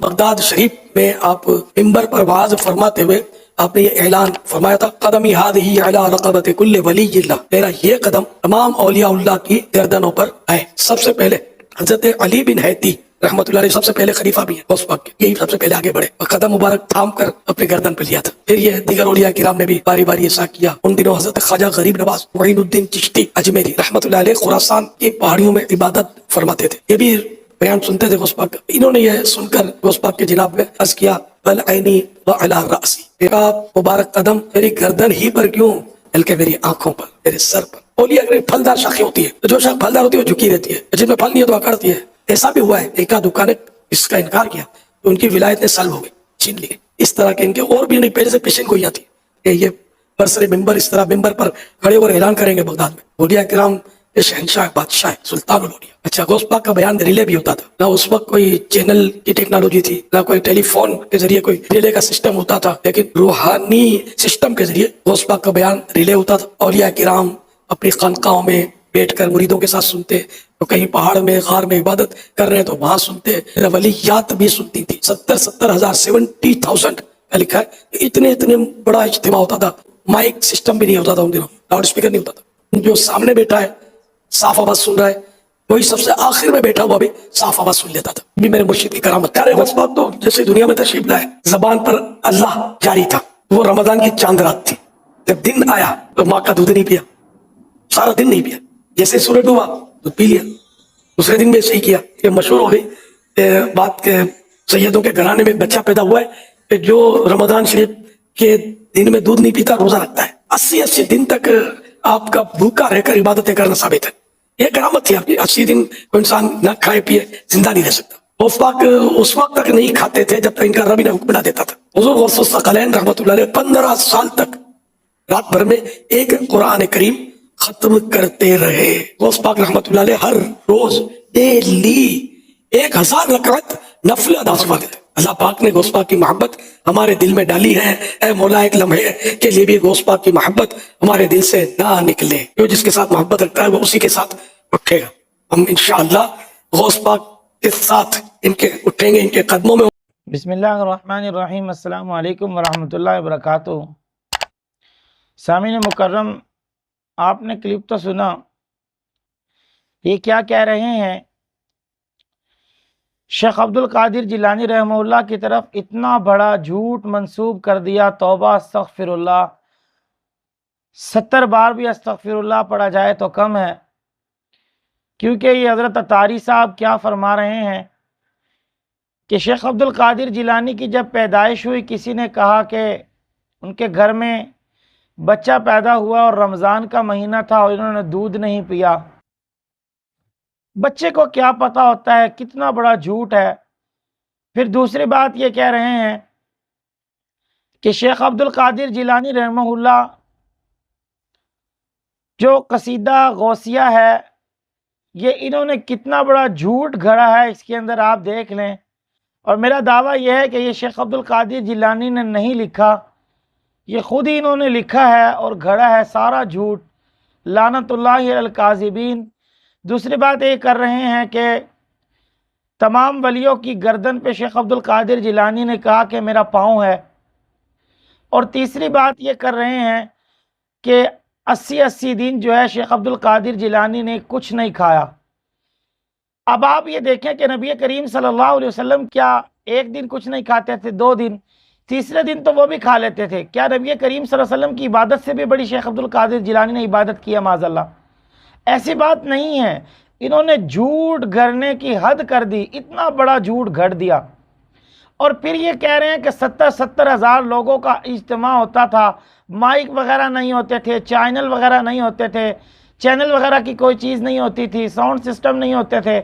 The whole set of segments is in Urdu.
بغداد شریف میں آپ ممبر پر واعظ فرماتے ہوئے آپ نے یہ اعلان فرمایا تھا، قدمی ہادھی علی رقبت کل ولی اللہ، میرا یہ قدم تمام اولیاء اللہ کی گردنوں پر ہے۔ سب سے پہلے حضرت علی بن حیتی رحمۃ اللہ علیہ سب سے پہلے خلیفہ بھی ہیں غوث پاک کے، یہی سب سے پہلے آگے بڑھے اور قدم مبارک تھام کر اپنے گردن پہ لیا تھا۔ پھر یہ دیگر اولیاء کرام نے بھی باری باری ایسا کیا۔ ان دنوں حضرت خواجہ غریب نواز معین الدین چشتی اجمیری رحمۃ اللہ علیہ خراسان کی پہاڑیوں میں عبادت فرماتے تھے، یہ بھی بیان سنتے تھے غوث پاک کا۔ انہوں نے یہ سن کر غوث پاک کے جناب میں عرض کیا، بل عینی وعلی راسی، میرا مبارک قدم میری گردن ہی پر کیوں بلکہ میری آنکھوں پر، میرے سر پر۔ اولیاء اگر پھلدار شاخیں ہوتی ہے، جو شاخ پھلدار ہوتی ہے وہ جھکی رہتی ہے، جن میں پھل نہیں ہے تو اکڑتی ہے۔ ایسا بھی ہوا ہے، ایک دکان نے اس کا انکار کیا تو ان کی ولایت نے سلب ہو گئی، چھین لی۔ اس طرح کے ان کے اور بھی نہیں، پہلے سے پیشن گوئیاں تھی کہ یہ برسر ممبر اس طرح ممبر پر کھڑے اور اعلان کریں گے بغداد میں اولیاء کرام یہ شہنشاہ بادشاہ سلطان الاولیاء۔ اچھا، غوث پاک کا بیان ریلے بھی ہوتا تھا، نہ اس وقت کوئی چینل کی ٹیکنالوجی تھی، نہ کوئی ٹیلی فون کے ذریعے کوئی ریلے کا سسٹم ہوتا تھا، لیکن روحانی سسٹم کے ذریعے غوث پاک کا بیان ریلے ہوتا تھا۔ اولیاء کرام اپنی خانقاہوں میں بیٹھ کر مریدوں کے ساتھ سنتے، تو کہیں پہاڑ میں غار میں عبادت کر رہے ہیں تو وہاں سنتے، ولیات بھی سنتی تھی۔ 70,000 70,000 کا لکھا ہے، اتنے بڑا اجتماع ہوتا تھا۔ مائک سسٹم بھی نہیں ہوتا تھا ان دنوں، لاؤڈ اسپیکر نہیں ہوتا تھا۔ جو سامنے بیٹھا ہے صاف آواز سن رہا ہے، وہی سب سے آخر میں بیٹھا ہوا بھی صاف آواز سن لیتا تھا۔ بھی میرے مرشد کی کرامت۔ پیارے غوث پاک تو جیسے دنیا میں تشریف لائے، زبان پر اللہ جاری تھا۔ وہ رمضان کی چاند رات تھی، جب دن آیا تو ماں کا دودھ نہیں پیا، سارا دن نہیں پیا، جیسے سورج ڈوبا دودھ پی لیا۔ دوسرے دن بھی ایسے ہی کیا۔ یہ مشہور ہو گئی بات کہ سیدوں کے گھرانے میں بچہ پیدا ہوا ہے کہ جو رمضان شریف کے دن میں دودھ نہیں پیتا روزہ رکھتا ہے۔ 80 دن تک آپ کا بھوکا رہ کر عبادتیں کرنا ثابت ہے۔ یہ کرامت تھی آپ کی۔ 80 دن کوئی انسان نہ کھائے پیے زندہ نہیں رہ سکتا۔ غوث پاک اس وقت تک نہیں کھاتے تھے جب تک ان کا رب انہیں حکم نہ دیتا تھا۔ حضور غوث الثقلین رحمۃ اللہ علیہ 15 سال تک رات بھر میں ایک قرآن کریم ختم کرتے رہے۔ غوث پاک رحمۃ اللہ علیہ ہر روز ڈیلی 1000 رکعت نفل ادا فرماتے تھے۔ اللہ پاک نے غوث پاک کی محبت ہمارے دل میں ڈالی ہے۔ اے مولا، ایک لمحے کے لیے بھی غوث پاک کی محبت ہمارے دل سے نہ نکلے۔ جو جس کے ساتھ محبت رکھتا ہے وہ اسی کے ساتھ اٹھے گا۔ ہم انشاءاللہ غوث پاک کے ساتھ ان کے اٹھیں گے، ان کے قدموں میں۔ بسم اللہ الرحمن الرحیم۔ السلام علیکم ورحمۃ اللہ وبرکاتہ۔ سامعین مکرم، آپ نے کلپ تو سنا، یہ کیا کہہ رہے ہیں؟ شیخ عبد القادر جیلانی رحمہ اللہ کی طرف اتنا بڑا جھوٹ منسوب کر دیا، توبہ استغفر اللہ، 70 بار بھی استغفر اللہ پڑھا جائے تو کم ہے، کیونکہ یہ حضرت اتاری صاحب کیا فرما رہے ہیں کہ شیخ عبد القادر جیلانی کی جب پیدائش ہوئی، کسی نے کہا کہ ان کے گھر میں بچہ پیدا ہوا اور رمضان کا مہینہ تھا اور انہوں نے دودھ نہیں پیا۔ بچے کو کیا پتا ہوتا ہے، کتنا بڑا جھوٹ ہے۔ پھر دوسری بات یہ کہہ رہے ہیں کہ شیخ عبد القادر جیلانی رحمہ اللہ جو قصیدہ غوثیہ ہے، یہ انہوں نے کتنا بڑا جھوٹ گھڑا ہے، اس کے اندر آپ دیکھ لیں۔ اور میرا دعویٰ یہ ہے کہ یہ شیخ عبد القادر جیلانی نے نہیں لکھا، یہ خود ہی انہوں نے لکھا ہے اور گھڑا ہے سارا جھوٹ۔ لعنت اللہ علی الکاذبین۔ دوسری بات یہ کر رہے ہیں کہ تمام ولیوں کی گردن پہ شیخ عبد القادر جیلانی نے کہا کہ میرا پاؤں ہے۔ اور تیسری بات یہ کر رہے ہیں کہ 80 دن جو ہے شیخ عبد القادر جیلانی نے کچھ نہیں کھایا۔ اب آپ یہ دیکھیں کہ نبی کریم صلی اللہ علیہ وسلم کیا ایک دن کچھ نہیں کھاتے تھے، 2 دن، تیسرے دن تو وہ بھی کھا لیتے تھے؟ کیا نبی کریم صلی اللہ علیہ وسلم کی عبادت سے بھی بڑی شیخ عبد القادر جیلانی نے عبادت کی ہے؟ معاذ اللہ، ایسی بات نہیں ہے۔ انہوں نے جھوٹ گھڑنے کی حد کر دی، اتنا بڑا جھوٹ گھڑ دیا۔ اور پھر یہ کہہ رہے ہیں کہ 70 ہزار لوگوں کا اجتماع ہوتا تھا، مائک وغیرہ نہیں ہوتے تھے، چینل وغیرہ نہیں ہوتے تھے، چینل وغیرہ کی کوئی چیز نہیں ہوتی تھی، ساؤنڈ سسٹم نہیں ہوتے تھے،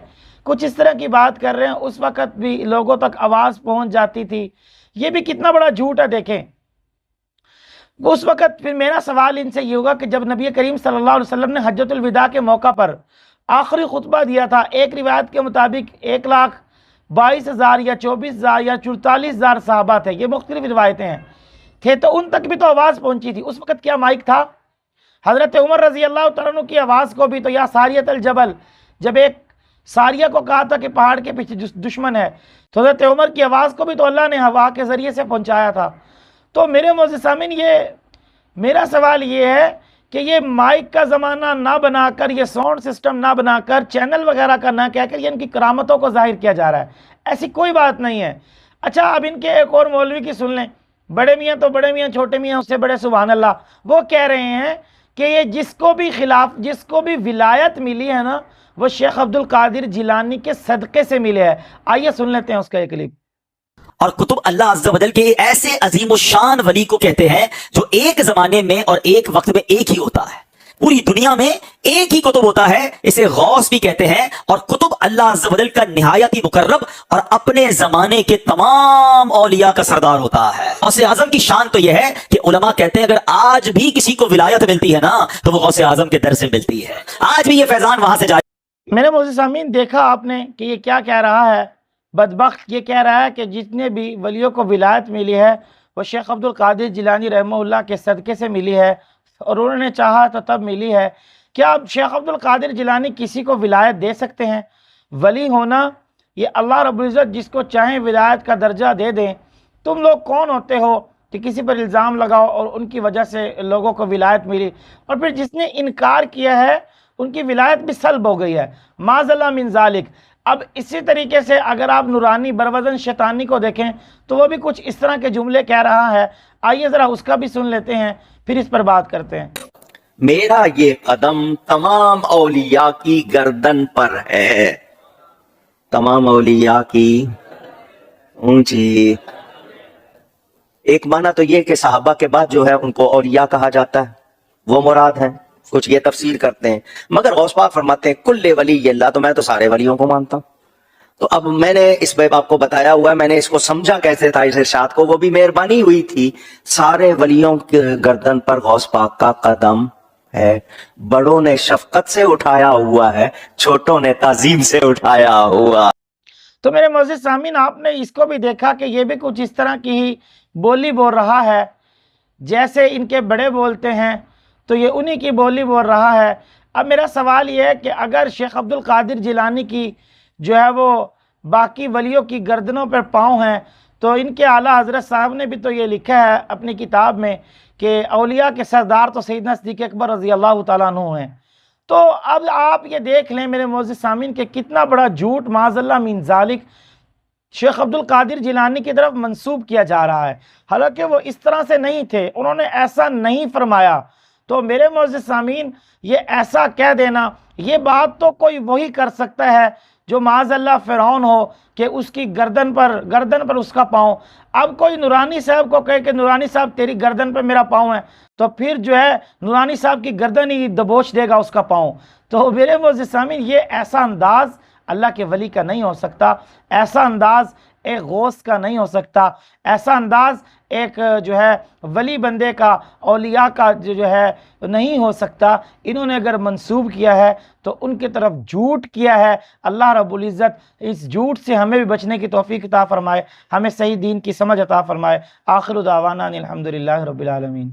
کچھ اس طرح کی بات کر رہے ہیں۔ اس وقت بھی لوگوں تک آواز پہنچ جاتی تھی، یہ بھی کتنا بڑا جھوٹ ہے دیکھیں۔ اس وقت پھر میرا سوال ان سے یہ ہوگا کہ جب نبی کریم صلی اللہ علیہ وسلم نے حجۃ الوداع کے موقع پر آخری خطبہ دیا تھا، ایک روایت کے مطابق 1,22,000 یا 24,000 یا 44,000 صحابہ تھے، یہ مختلف روایتیں ہیں، تو ان تک بھی تو آواز پہنچی تھی۔ اس وقت کیا مائک تھا؟ حضرت عمر رضی اللہ تعالیٰ عنہ کی آواز کو بھی تو یا ساریت الجبل، جب ایک ساریہ کو کہا تھا کہ پہاڑ کے پیچھے دشمن ہے، تو حضرت عمر کی آواز کو بھی تو اللہ نے ہوا کے ذریعے سے پہنچایا تھا۔ تو میرے معزز سامعین، میرا سوال یہ ہے کہ یہ مائک کا زمانہ نہ بنا کر، یہ ساؤنڈ سسٹم نہ بنا کر، چینل وغیرہ کا نہ کہہ کر یہ ان کی کرامتوں کو ظاہر کیا جا رہا ہے، ایسی کوئی بات نہیں ہے۔ اچھا، اب ان کے ایک اور مولوی کی سن لیں، بڑے میاں تو بڑے میاں، چھوٹے میاں اس سے بڑے سبحان اللہ، وہ کہہ رہے ہیں کہ یہ جس کو بھی ولایت ملی ہے نا، وہ شیخ عبد القادر جیلانی کے صدقے سے ملے ہے۔ آئیے سن لیتے ہیں اس کا ایک کلپ۔ اور کتب اللہ عز و جل کے ایسے عظیم الشان ولی کو کہتے ہیں جو ایک زمانے میں اور ایک وقت میں ایک ہی ہوتا ہے، پوری دنیا میں ایک ہی کتب ہوتا ہے، اسے غوث بھی کہتے ہیں۔ اور کتب اللہ عز و جل کا نہایت ہی مقرب اور اپنے زمانے کے تمام اولیاء کا سردار ہوتا ہے۔ غوث اعظم کی شان تو یہ ہے کہ علماء کہتے ہیں اگر آج بھی کسی کو ولایت ملتی ہے نا تو وہ غوث اعظم کے در سے ملتی ہے، آج بھی یہ فیضان وہاں سے جاری۔ میرے معزز سامعین، دیکھا آپ نے کہ یہ کیا کہہ رہا ہے؟ بدبخت یہ کہہ رہا ہے کہ جتنے بھی ولیوں کو ولایت ملی ہے وہ شیخ عبد القادر جیلانی رحمہ اللہ کے صدقے سے ملی ہے، اور انہوں نے چاہا تو تب ملی ہے۔ کیا اب شیخ عبد القادر جیلانی کسی کو ولایت دے سکتے ہیں؟ ولی ہونا یہ اللہ رب العزت جس کو چاہیں ولایت کا درجہ دے دیں۔ تم لوگ کون ہوتے ہو کہ کسی پر الزام لگاؤ اور ان کی وجہ سے لوگوں کو ولایت ملی، اور پھر جس نے انکار کیا ہے ان کی ولایت بھی سلب ہو گئی ہے، معاذ اللہ من ذالک۔ اب اسی طریقے سے اگر آپ نورانی بروزن شیطانی کو دیکھیں تو وہ بھی کچھ اس طرح کے جملے کہہ رہا ہے۔ آئیے ذرا اس کا بھی سن لیتے ہیں، پھر اس پر بات کرتے ہیں۔ میرا یہ قدم تمام اولیاء کی گردن پر ہے، تمام اولیاء کی اونچی۔ ایک معنی تو یہ کہ صحابہ کے بعد جو ہے ان کو اولیاء کہا جاتا ہے، وہ مراد ہے، کچھ یہ تفسیر کرتے ہیں، مگر غوث پاک فرماتے ہیں کل ولی اللہ، تو میں تو سارے ولیوں کو مانتا ہوں۔ تو اب میں نے اس بے آپ کو بتایا ہوا ہے، میں نے اس کو سمجھا کیسے تھا اس ارشاد کو، وہ بھی مہربانی ہوئی تھی۔ سارے ولیوں کے گردن پر غوث پاک کا قدم ہے، بڑوں نے شفقت سے اٹھایا ہوا ہے، چھوٹوں نے تعظیم سے اٹھایا ہوا۔ تو میرے معزز سامعین، آپ نے اس کو بھی دیکھا کہ یہ بھی کچھ اس طرح کی ہی بولی بول رہا ہے، جیسے ان کے بڑے بولتے ہیں تو یہ انہی کی بولی بول رہا ہے۔ اب میرا سوال یہ ہے کہ اگر شیخ عبد القادر جیلانی کی جو ہے وہ باقی ولیوں کی گردنوں پر پاؤں ہیں، تو ان کے اعلیٰ حضرت صاحب نے بھی تو یہ لکھا ہے اپنی کتاب میں کہ اولیاء کے سردار تو سیدنا صدیق اکبر رضی اللہ تعالیٰ عنہ ہیں۔ تو اب آپ یہ دیکھ لیں میرے معزز سامعین کہ کتنا بڑا جھوٹ معاذ اللہ من ذالک شیخ عبد القادر جیلانی کی طرف منسوب کیا جا رہا ہے، حالانکہ وہ اس طرح سے نہیں تھے، انہوں نے ایسا نہیں فرمایا۔ تو میرے معزز سامعین، یہ ایسا کہہ دینا، یہ بات تو کوئی وہی کر سکتا ہے جو معاذ اللہ فرعون ہو کہ اس کی گردن پر اس کا پاؤں۔ اب کوئی نورانی صاحب کو کہے کہ نورانی صاحب تیری گردن پر میرا پاؤں ہے، تو پھر جو ہے نورانی صاحب کی گردن ہی دبوچ دے گا اس کا پاؤں۔ تو میرے معزز سامعین، یہ ایسا انداز اللہ کے ولی کا نہیں ہو سکتا، ایسا انداز ایک غوث کا نہیں ہو سکتا، ایسا انداز ایک جو ہے ولی بندے کا، اولیاء کا جو ہے نہیں ہو سکتا۔ انہوں نے اگر منسوب کیا ہے تو ان کی طرف جھوٹ کیا ہے۔ اللہ رب العزت اس جھوٹ سے ہمیں بھی بچنے کی توفیق عطا فرمائے، ہمیں صحیح دین کی سمجھ عطا فرمائے۔ آخر دعوانا ان الحمدللہ رب العالمین۔